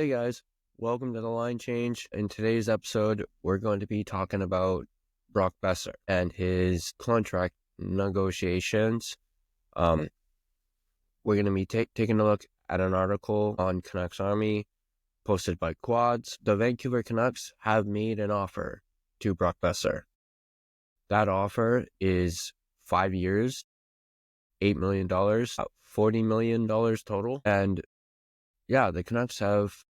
Hey guys, welcome to the Line Change. In today's episode, we're going to be talking about Brock Boeser and his contract negotiations. We're going to be taking a look at an article on Canucks Army posted by Quads. The Vancouver Canucks have made an offer to Brock Boeser. That offer is 5 years, $8 million, $40 million total. And yeah, the Canucks have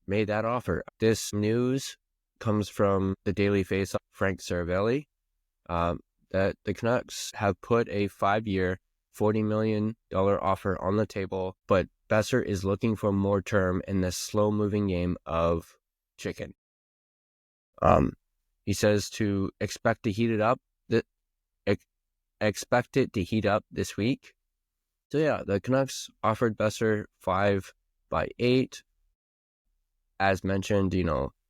made that offer. This news comes from the Daily Face, Frank Saravelli, that the Canucks have put a 5-year, $40 million offer on the table, but Boeser is looking for more term in this slow-moving game of chicken. He says to expect to heat it up. Expect it to heat up this week. So yeah, the Canucks offered Boeser 5/8. As mentioned,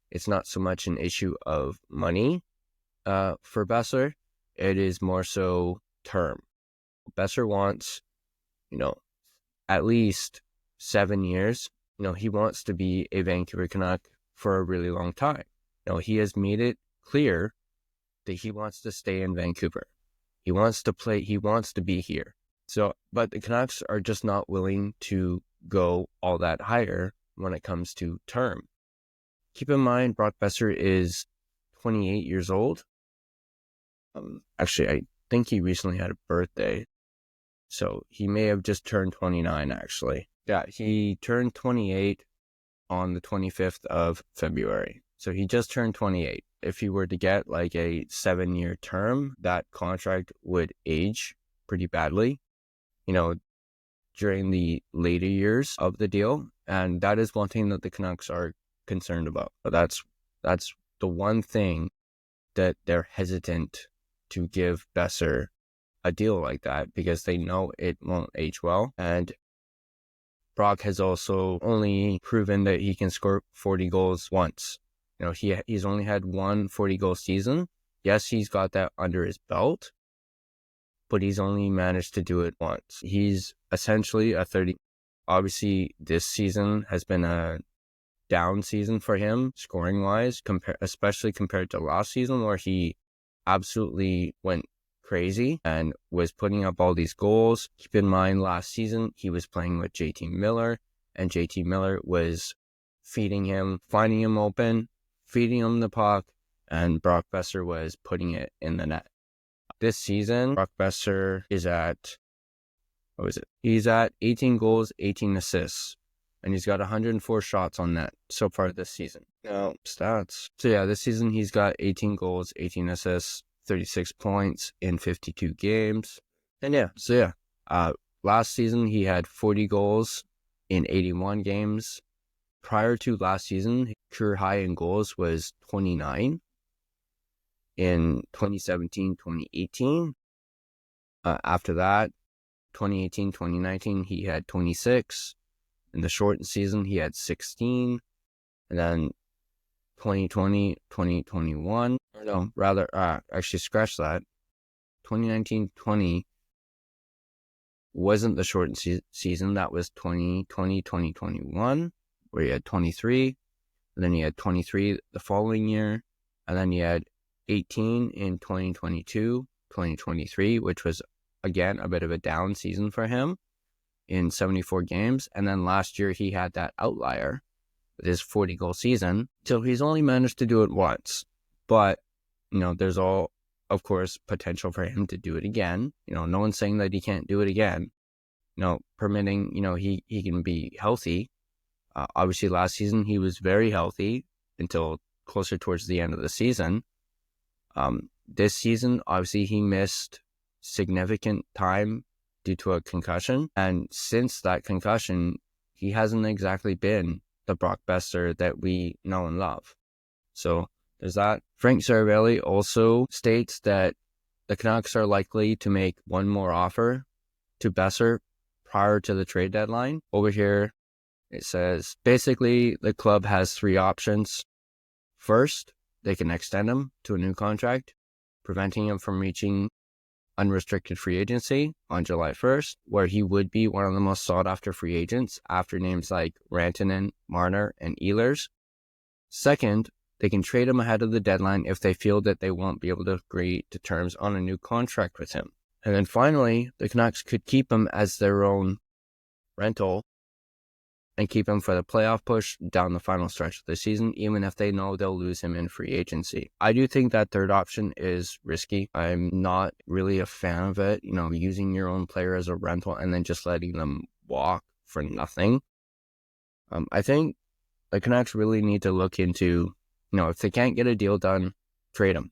it's not so much an issue of money for Boeser. It is more so term. Boeser wants, at least 7 years. He wants to be a Vancouver Canuck for a really long time. He has made it clear that he wants to stay in Vancouver. He wants to play. He wants to be here. But the Canucks are just not willing to go all that higher when it comes to term. Keep in mind, Brock Boeser is 28 years old. Actually, I think he recently had a birthday. So he may have just turned 29, actually. Yeah, he turned 28 on the 25th of February. So he just turned 28. If he were to get like a 7-year term, that contract would age pretty badly, during the later years of the deal. And that is one thing that the Canucks are concerned about. But that's the one thing that they're hesitant to give Boeser a deal like that, because they know it won't age well. And Brock has also only proven that he can score 40 goals once. He's only had one 40-goal season. Yes, he's got that under his belt, but he's only managed to do it once. He's essentially a 30. Obviously, this season has been a down season for him, scoring-wise, especially compared to last season, where he absolutely went crazy and was putting up all these goals. Keep in mind, last season, he was playing with JT Miller, and JT Miller was feeding him, finding him open, feeding him the puck, and Brock Boeser was putting it in the net. This season, Brock Boeser is at, He's at 18 goals, 18 assists, and he's got 104 shots on net so far this season. Now, stats. So yeah, this season he's got 18 goals, 18 assists, 36 points in 52 games. And last season he had 40 goals in 81 games. Prior to last season, his career high in goals was 29 in 2017-2018. After that, 2018-2019, he had 26. In the shortened season, he had 16. And then 2020-2021, actually scratch that. 2019-20 wasn't the shortened season. That was 2020-2021. Where he had 23, and then he had 23 the following year, and then he had 18 in 2022-2023, which was, again, a bit of a down season for him in 74 games. And then last year he had that outlier with his 40-goal season. So he's only managed to do it once. But, there's all, of course, potential for him to do it again. No one's saying that he can't do it again. Permitting, he can be healthy. Obviously, last season, he was very healthy until closer towards the end of the season. This season, obviously, he missed significant time due to a concussion. And since that concussion, he hasn't exactly been the Brock Boeser that we know and love. So there's that. Frank Saravelli also states that the Canucks are likely to make one more offer to Boeser prior to the trade deadline. Over here, it says, basically, the club has 3 options. First, they can extend him to a new contract, preventing him from reaching unrestricted free agency on July 1st, where he would be one of the most sought-after free agents after names like Rantanen, Marner, and Ehlers. Second, they can trade him ahead of the deadline if they feel that they won't be able to agree to terms on a new contract with him. And then finally, the Canucks could keep him as their own rental and keep him for the playoff push down the final stretch of the season, even if they know they'll lose him in free agency. I do think that third option is risky. I'm not really a fan of it, using your own player as a rental and then just letting them walk for nothing. I think the Canucks really need to look into, if they can't get a deal done, trade him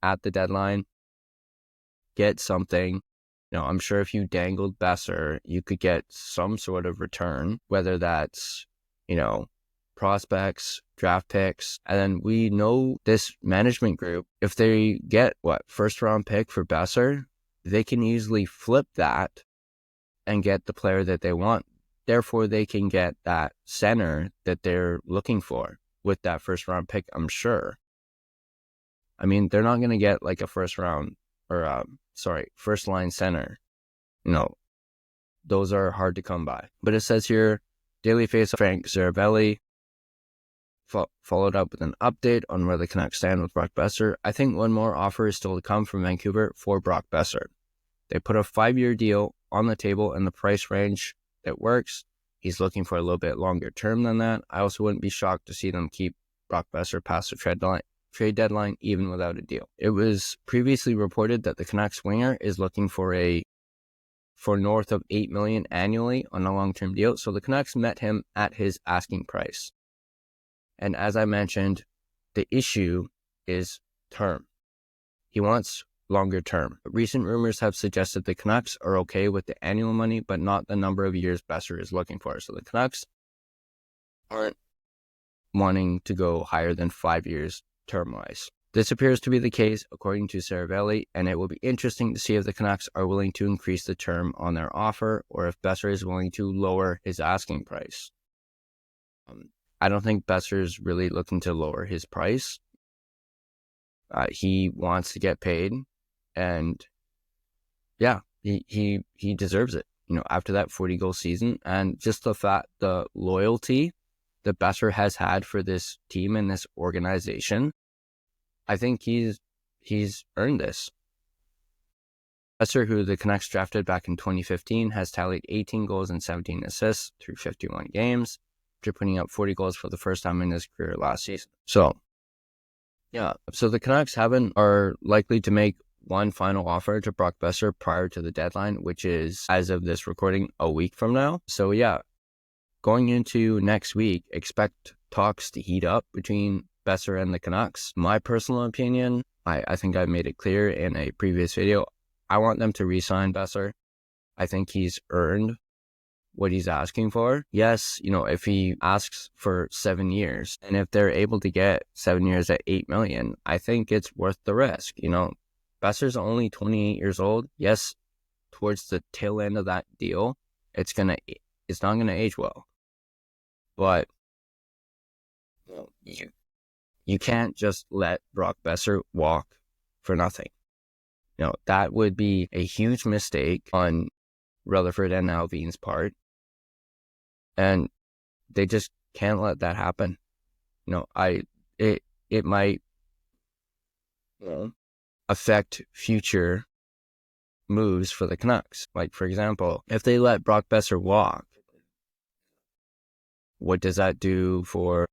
at the deadline, get something. I'm sure if you dangled Boeser, you could get some sort of return, whether that's, prospects, draft picks. And then we know this management group, if they get, first round pick for Boeser, they can easily flip that and get the player that they want. Therefore, they can get that center that they're looking for with that first round pick, I'm sure. I mean, they're not going to get like a first line center. Those are hard to come by. But it says here, Daily Face Frank Zaravelli followed up with an update on where the Canucks stand with Brock Boeser. I think one more offer is still to come from Vancouver for Brock Boeser. They put a 5-year deal on the table in the price range that works. He's looking for a little bit longer term than that. I also wouldn't be shocked to see them keep Brock Boeser past the trade deadline, even without a deal. It was previously reported that the Canucks winger is looking for north of $8 million annually on a long-term deal. So the Canucks met him at his asking price. And as I mentioned, the issue is term. He wants longer term. Recent rumors have suggested the Canucks are okay with the annual money, but not the number of years Boeser is looking for. So the Canucks aren't wanting to go higher than 5 years term-wise. This appears to be the case, according to Zaravelli, and it will be interesting to see if the Canucks are willing to increase the term on their offer or if Boeser is willing to lower his asking price. I don't think Boeser is really looking to lower his price. He wants to get paid, and yeah, he deserves it. After that 40-goal season, and just the loyalty that Boeser has had for this team and this organization, I think he's earned this. Boeser, who the Canucks drafted back in 2015, has tallied 18 goals and 17 assists through 51 games, after putting up 40 goals for the first time in his career last season. So the Canucks are likely to make one final offer to Brock Boeser prior to the deadline, which is, as of this recording, a week from now. So going into next week, expect talks to heat up between Boeser and the Canucks. My personal opinion, I think I made it clear in a previous video, I want them to re-sign Boeser. I think he's earned what he's asking for. Yes, if he asks for 7 years, and if they're able to get 7 years at $8 million, I think it's worth the risk. Boeser's only 28 years old. Yes, towards the tail end of that deal, it's not gonna age well. But you can't just let Brock Boeser walk for nothing. That would be a huge mistake on Rutherford and Alvin's part. And they just can't let that happen. It might affect future moves for the Canucks. Like, for example, if they let Brock Boeser walk, what does that do for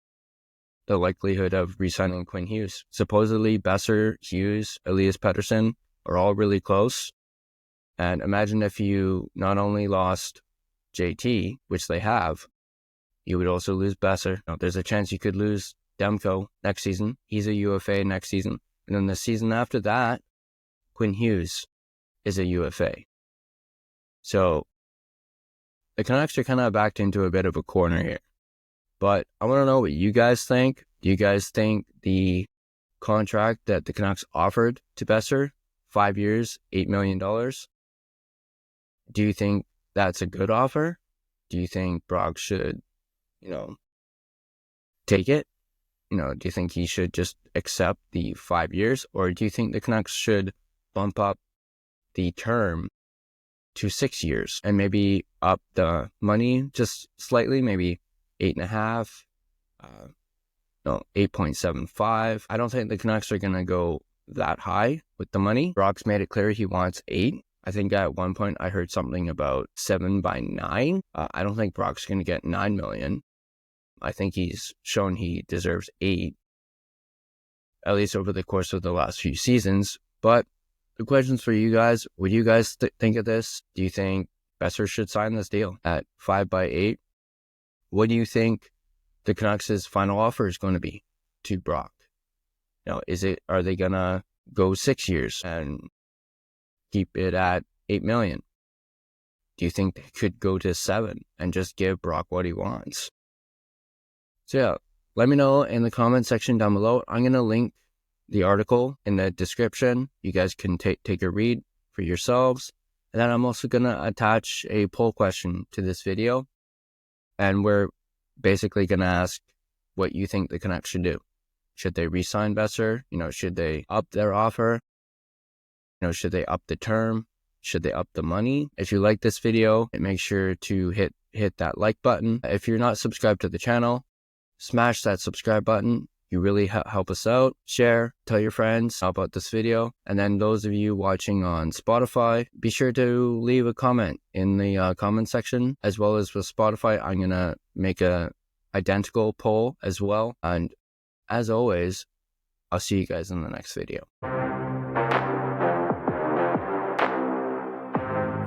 the likelihood of re-signing Quinn Hughes? Supposedly, Boeser, Hughes, Elias Pettersson are all really close. And imagine if you not only lost JT, which they have, you would also lose Boeser. There's a chance you could lose Demko next season. He's a UFA next season. And then the season after that, Quinn Hughes is a UFA. So the Canucks are kind of backed into a bit of a corner here. But I want to know what you guys think. Do you guys think the contract that the Canucks offered to Boeser, 5 years, $8 million, do you think that's a good offer? Do you think Brock should, take it? Do you think he should just accept the 5 years? Or do you think the Canucks should bump up the term to 6 years and maybe up the money just slightly, maybe 8.5, 8.75. I don't think the Canucks are going to go that high with the money. Brock's made it clear he wants 8. I think at one point I heard something about 7 by 9. I don't think Brock's going to get 9 million. I think he's shown he deserves 8, at least over the course of the last few seasons. But the question's for you guys. What do you guys think of this? Do you think Boeser should sign this deal at 5 by 8? What do you think the Canucks' final offer is going to be to Brock? Are they going to go 6 years and keep it at 8 million? Do you think they could go to 7 and just give Brock what he wants? So yeah, let me know in the comment section down below. I'm going to link the article in the description. You guys can take a read for yourselves. And then I'm also going to attach a poll question to this video. And we're basically going to ask what you think the Canucks should do. Should they re-sign Boeser? Should they up their offer? Should they up the term? Should they up the money? If you like this video, make sure to hit that like button. If you're not subscribed to the channel, smash that subscribe button. You really help us out. Share, tell your friends about this video. And then those of you watching on Spotify, be sure to leave a comment in the comment section. As well as with Spotify, I'm going to make a identical poll as well. And as always, I'll see you guys in the next video.